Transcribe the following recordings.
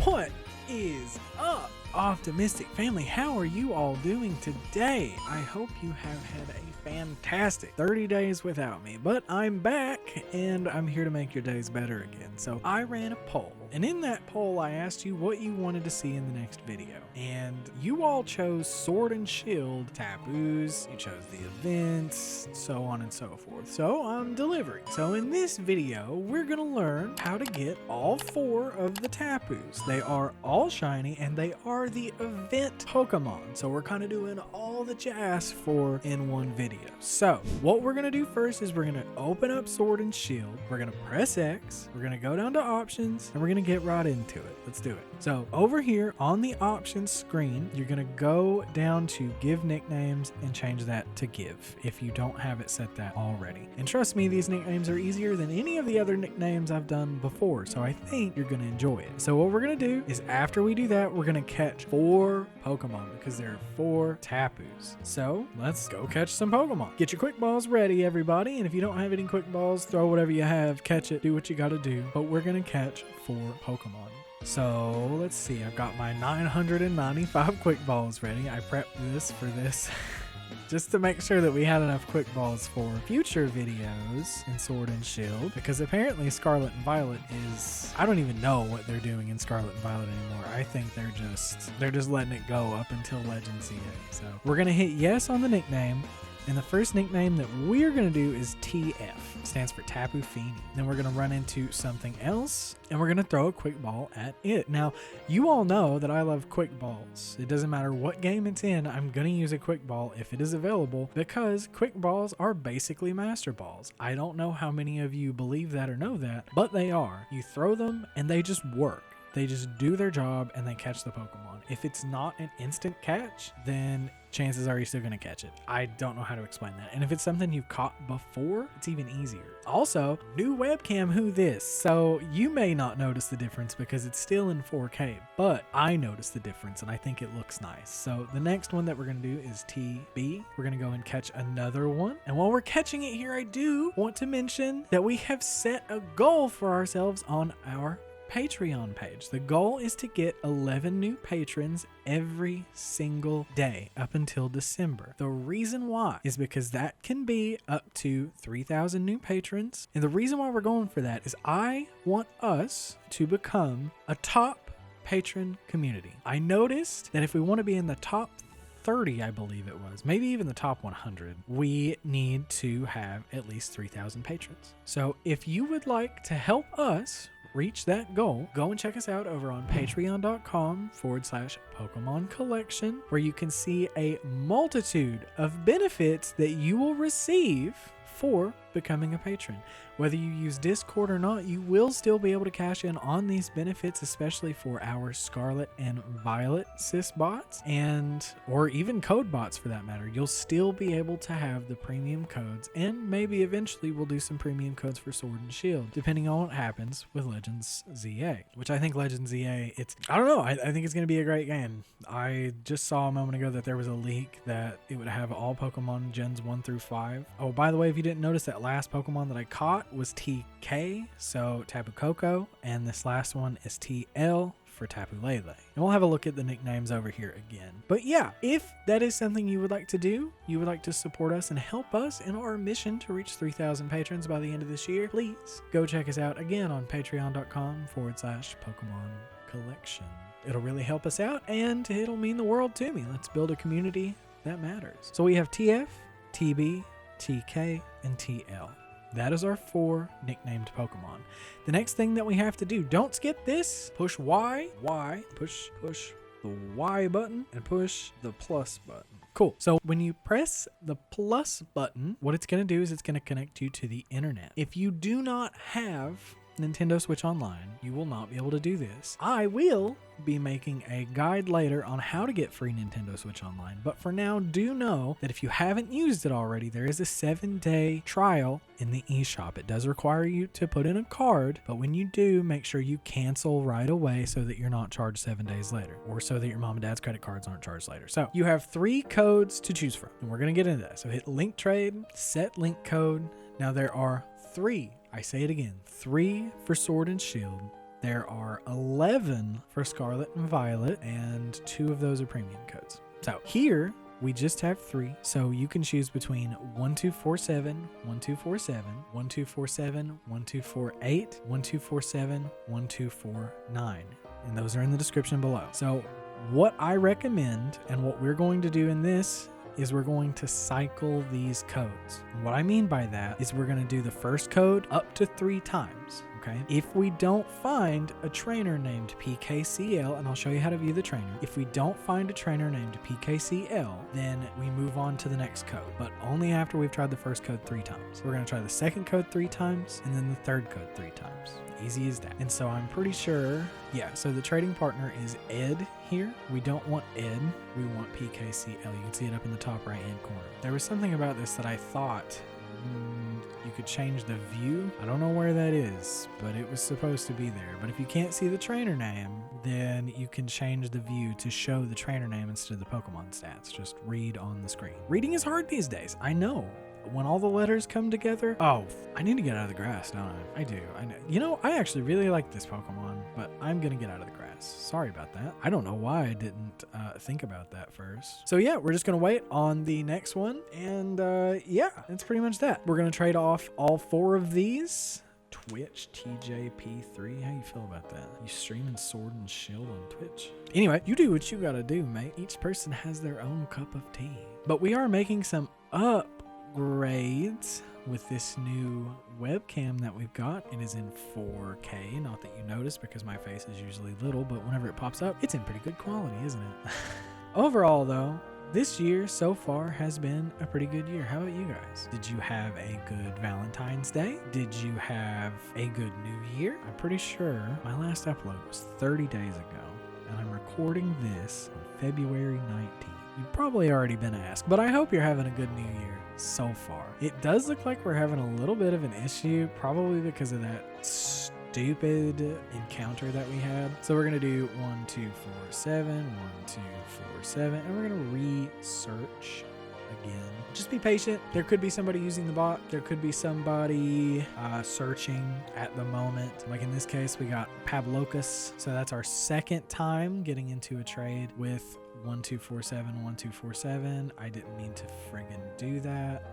What is up, optimistic family? How are you all doing today? I hope you have had a fantastic 30 days without me, but I'm back and I'm here to make your days better again. So I ran a poll, and in that poll I asked you what you wanted to see in the next video, and you all chose Sword and Shield Tapus, you chose the events, so on and so forth. So I'm delivering. So in this video we're gonna learn how to get all 4 of the Tapus. They are all shiny and they are the event Pokemon, so we're kind of doing all that you asked for in one video. So what we're gonna do first is we're gonna open up Sword and Shield, we're gonna press X, we're gonna go down to options, and we're gonna get right into it. Let's do it. So over here on the options screen, you're gonna go down to give nicknames and change that to give if you don't have it set that already. And trust me, these nicknames are easier than any of the other nicknames I've done before, so I think you're gonna enjoy it. So what we're gonna do is after we do that, we're gonna catch 4 Pokemon because there are 4 Tapus. So let's go catch some Pokemon. Get your quick balls ready, everybody, and if you don't have any quick balls, throw whatever you have, catch it, do what you gotta do. But we're gonna catch 4 Pokemon. So let's see, I've got my 995 quick balls ready. I prepped this for this just to make sure that we had enough quick balls for future videos in Sword and Shield, because apparently Scarlet and Violet is, I don't even know what they're doing in Scarlet and Violet anymore. I think they're just letting it go up until Legends Arceus. So we're gonna hit yes on the nickname. And the first nickname that we're going to do is TF. It stands for Tapu Fini. Then we're going to run into something else, and we're going to throw a quick ball at it. Now, you all know that I love quick balls. It doesn't matter what game it's in, I'm going to use a quick ball if it is available, because quick balls are basically master balls. I don't know how many of you believe that or know that, but they are. You throw them, and they just work. They just do their job and they catch the Pokemon. If it's not an instant catch, then chances are you're still going to catch it. I don't know how to explain that. And if it's something you've caught before, it's even easier. Also, new webcam, who this? So you may not notice the difference because it's still in 4K, but I noticed the difference and I think it looks nice. So the next one that we're going to do is TB. We're going to go and catch another one. And while we're catching it here, I do want to mention that we have set a goal for ourselves on our Patreon page. The goal is to get 11 new patrons every single day up until December. The reason why is because that can be up to 3,000 new patrons. And the reason why we're going for that is I want us to become a top patron community. I noticed that if we want to be in the top 30, I believe it was, maybe even the top 100, we need to have at least 3,000 patrons. So if you would like to help us reach that goal, go and check us out over on patreon.com/Pokemon Collection, where you can see a multitude of benefits that you will receive for becoming a patron. Whether you use Discord or not, you will still be able to cash in on these benefits, especially for our Scarlet and Violet sys bots, or even code bots for that matter. You'll still be able to have the premium codes, and maybe eventually we'll do some premium codes for Sword and Shield, depending on what happens with Legends ZA, which I think Legends ZA, I don't know, I think it's going to be a great game. I just saw a moment ago that there was a leak that it would have all Pokemon gens 1 through 5. Oh, by the way, if you didn't notice, that last Pokemon that I caught was TK, so Tapu Koko, and this last one is TL for Tapu Lele. And we'll have a look at the nicknames over here again. But yeah, if that is something you would like to do, you would like to support us and help us in our mission to reach 3,000 patrons by the end of this year, please go check us out again on patreon.com/Pokemon Collection. It'll really help us out and it'll mean the world to me. Let's build a community that matters. So we have TF, TB, TK, and TL. That is our 4 nicknamed Pokemon. The next thing that we have to do, don't skip this, push Y, push the Y button and push the plus button. Cool. So when you press the plus button, what it's going to do is it's going to connect you to the internet. If you do not have Nintendo Switch Online, you will not be able to do this. I will be making a guide later on how to get free Nintendo Switch Online, but for now, do know that if you haven't used it already, there is a 7-day trial in the eShop. It does require you to put in a card, but when you do, make sure you cancel right away so that you're not charged 7 days later, or so that your mom and dad's credit cards aren't charged later. So you have 3 codes to choose from, and we're going to get into that. So hit link trade, set link code. Now there are 3, I say it again, 3 for Sword and Shield, There are 11 for Scarlet and Violet, and 2 of those are premium codes. So here we just have 3, so you can choose between 1247, 1247, 1247, 1248, 1247, 1249, and those are in the description below. So what I recommend and what we're going to do in this is we're going to cycle these codes. And what I mean by that is we're going to do the first code up to 3 times. Okay. If we don't find a trainer named PKCL, and I'll show you how to view the trainer. If we don't find a trainer named PKCL, then we move on to the next code, but only after we've tried the first code 3 times. We're going to try the second code 3 times and then the third code 3 times. Easy as that. And so I'm pretty sure, yeah, so the trading partner is Ed here. We don't want Ed, we want PKCL. You can see it up in the top right hand corner. There was something about this that I thought you could change the view. I don't know where that is, but it was supposed to be there. But if you can't see the trainer name, then you can change the view to show the trainer name instead of the Pokemon stats. Just read on the screen. Reading is hard these days, I know. When all the letters come together, oh, I need to get out of the grass, don't I? I do. I know. You know, I actually really like this Pokemon, but I'm gonna get out of the grass. Sorry about that. I don't know why I didn't think about that first. So yeah, we're just gonna wait on the next one, and yeah, that's pretty much that. We're gonna trade off all 4 of these. Twitch TJP3, how you feel about that? You streaming Sword and Shield on Twitch? Anyway, you do what you gotta do, mate. Each person has their own cup of tea. But we are making some upgrades with this new webcam that we've got. It is in 4K, not that you notice because my face is usually little, but whenever it pops up, it's in pretty good quality, isn't it? Overall though, this year so far has been a pretty good year. How about you guys? Did you have a good Valentine's Day? Did you have a good New Year? I'm pretty sure my last upload was 30 days ago, and I'm recording this on February 19th. You've probably already been asked, but I hope you're having a good New Year so far. It does look like we're having a little bit of an issue, probably because of that stupid encounter that we had. So we're gonna do 1247, 1247, and we're gonna research again. Just be patient. There could be somebody using the bot. There could be somebody searching at the moment. Like in this case, we got Pablocus. So that's our second time getting into a trade with 1247, 1247. I didn't mean to friggin' do that.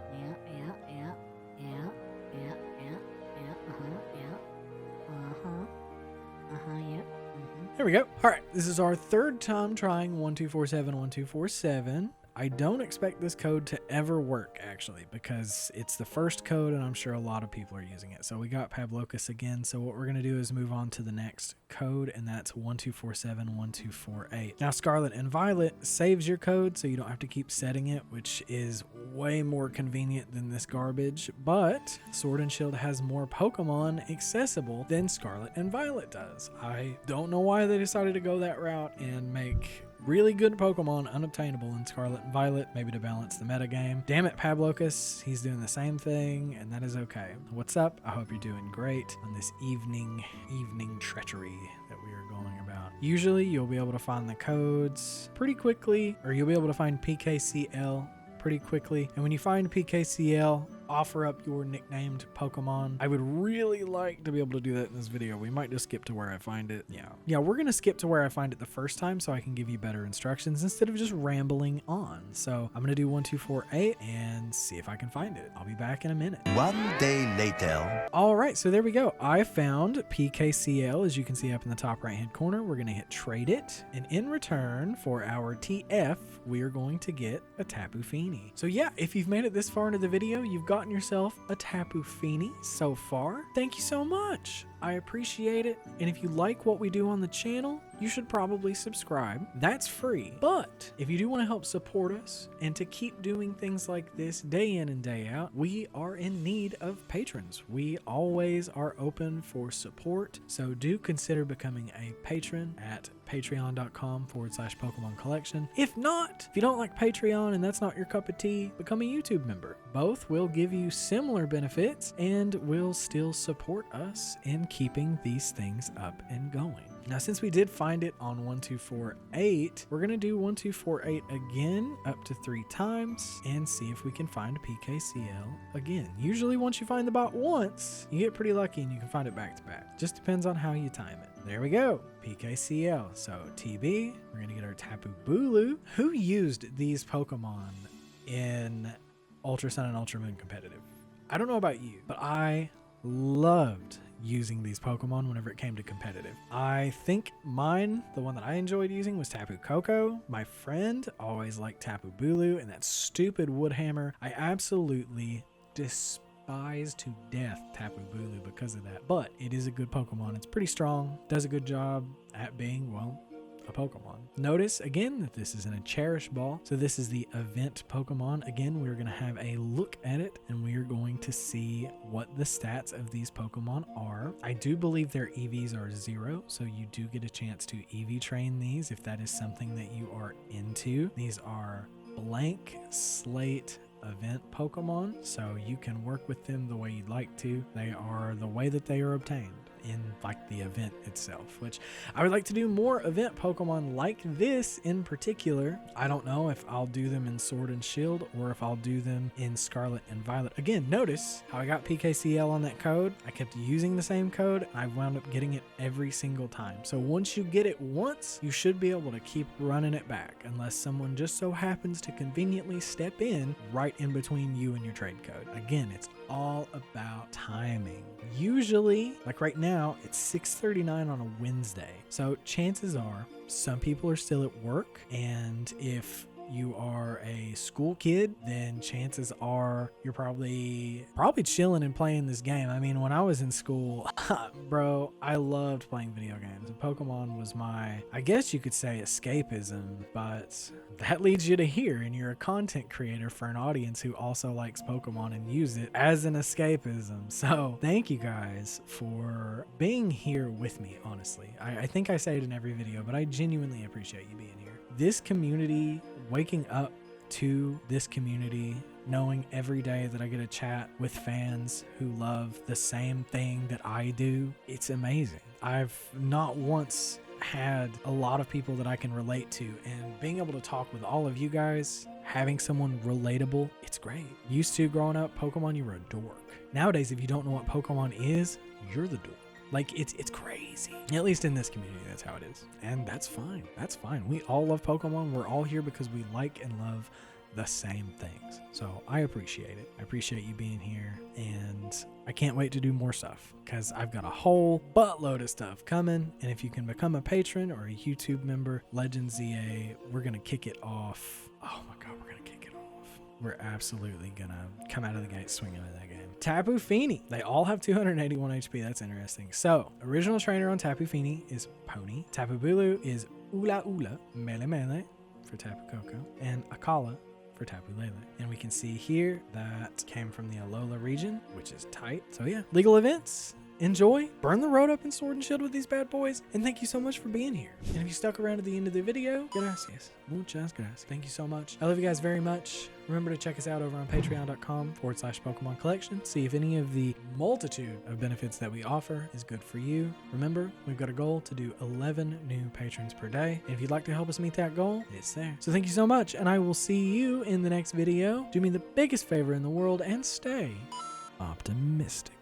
There we go. All right, this is our 3rd time trying 1247, 1247. I don't expect this code to ever work, actually, because it's the first code and I'm sure a lot of people are using it. So we got Pablocus again. So what we're going to do is move on to the next code, and that's 1247, 1248. Now, Scarlet and Violet saves your code, so you don't have to keep setting it, which is way more convenient than this garbage. But Sword and Shield has more Pokemon accessible than Scarlet and Violet does. I don't know why they decided to go that route and make really good Pokemon unobtainable in Scarlet and Violet, maybe to balance the meta game. Damn it, Pablocus, he's doing the same thing, and that is okay. What's up? I hope you're doing great on this evening treachery that we are going about. Usually you'll be able to find the codes pretty quickly, or you'll be able to find PKCL pretty quickly. And when you find PKCL, offer up your nicknamed Pokemon. I would really like to be able to do that in this video. We might just skip to where I find it. Yeah, we're gonna skip to where I find it the first time so I can give you better instructions instead of just rambling on. So I'm gonna do 1248 and see if I can find it. I'll be back in a minute. 1 day later. All right, so there we go. I found PKCL, as you can see up in the top right hand corner. We're gonna hit trade it, and in return for our TF, we are going to get a Tapu Fini. So yeah, if you've made it this far into the video, you've gotten yourself a Tapu Fini so far. Thank you so much. I appreciate it. And if you like what we do on the channel, you should probably subscribe. That's free. But if you do want to help support us and to keep doing things like this day in and day out, we are in need of patrons. We always are open for support. So do consider becoming a patron at patreon.com/Pokemon Collection. If not, if you don't like Patreon and that's not your cup of tea, become a YouTube member. Both will give you similar benefits and will still support us in keeping these things up and going. Now, since we did find it on 1248, we're going to do 1248 again up to 3 times and see if we can find a PKCL again. Usually once you find the bot once, you get pretty lucky and you can find it back to back. Just depends on how you time it. There we go. PKCL. So TB, we're going to get our Tapu Bulu. Who used these Pokemon in Ultra Sun and Ultra Moon competitive? I don't know about you, but I loved using these Pokemon whenever it came to competitive. I think mine, the one that I enjoyed using, was Tapu Koko. My friend always liked Tapu Bulu, and that stupid Woodhammer. I absolutely despise to death Tapu Bulu because of that, but it is a good Pokemon. It's pretty strong, does a good job at being, well, a Pokemon. Notice again that this is in a Cherish Ball, so this is the event Pokemon. Again, we're going to have a look at it and we are going to see what the stats of these Pokemon are. I do believe their EVs are 0, so you do get a chance to EV train these if that is something that you are into. These are blank slate event Pokemon, so you can work with them the way you'd like to. They are the way that they are obtained in like the event itself, which I would like to do more event Pokemon like this in particular. I don't know if I'll do them in Sword and Shield or if I'll do them in Scarlet and Violet. Again, notice how I got PKCL on that code. I kept using the same code and I wound up getting it every single time. So once you get it once, you should be able to keep running it back unless someone just so happens to conveniently step in right in between you and your trade code. Again, it's all about timing. Usually, like right now, it's 6:39 on a Wednesday. So chances are some people are still at work, and if you are a school kid, then chances are you're probably chilling and playing this game. I mean, when I was in school, bro, I loved playing video games. And Pokemon was my, I guess you could say, escapism, but that leads you to here, and you're a content creator for an audience who also likes Pokemon and use it as an escapism. So thank you guys for being here with me, honestly. I think I say it in every video, but I genuinely appreciate you being here. This community, waking up to this community, knowing every day that I get to chat with fans who love the same thing that I do, it's amazing. I've not once had a lot of people that I can relate to, and being able to talk with all of you guys, having someone relatable, it's great. Used to growing up, Pokemon, you were a dork. Nowadays, if you don't know what Pokemon is, you're the dork. Like, it's crazy. At least in this community, that's how it is. And that's fine. That's fine. We all love Pokemon. We're all here because we like and love the same things. So I appreciate it. I appreciate you being here. And I can't wait to do more stuff because I've got a whole buttload of stuff coming. And if you can become a patron or a YouTube member, Legends ZA, we're going to kick it off. Oh my God, we're going to kick it off. We're absolutely going to come out of the gate swinging at that game. Tapu Fini. They all have 281 HP. That's interesting. So, original trainer on Tapu Fini is Pony. Tapu Bulu is Ula Ula, Mele Mele for Tapu Koko, and Akala for Tapu Lele. And we can see here that came from the Alola region, which is tight. So yeah, legal events. Enjoy, burn the road up in Sword and Shield with these bad boys, and thank you so much for being here. And if you stuck around to the end of the video, gracias. Muchas gracias. Thank you so much. I love you guys very much. Remember to check us out over on patreon.com/Pokemon Collection. See if any of the multitude of benefits that we offer is good for you. Remember, we've got a goal to do 11 new patrons per day. And if you'd like to help us meet that goal, it's there. So thank you so much, and I will see you in the next video. Do me the biggest favor in the world and stay optimistic.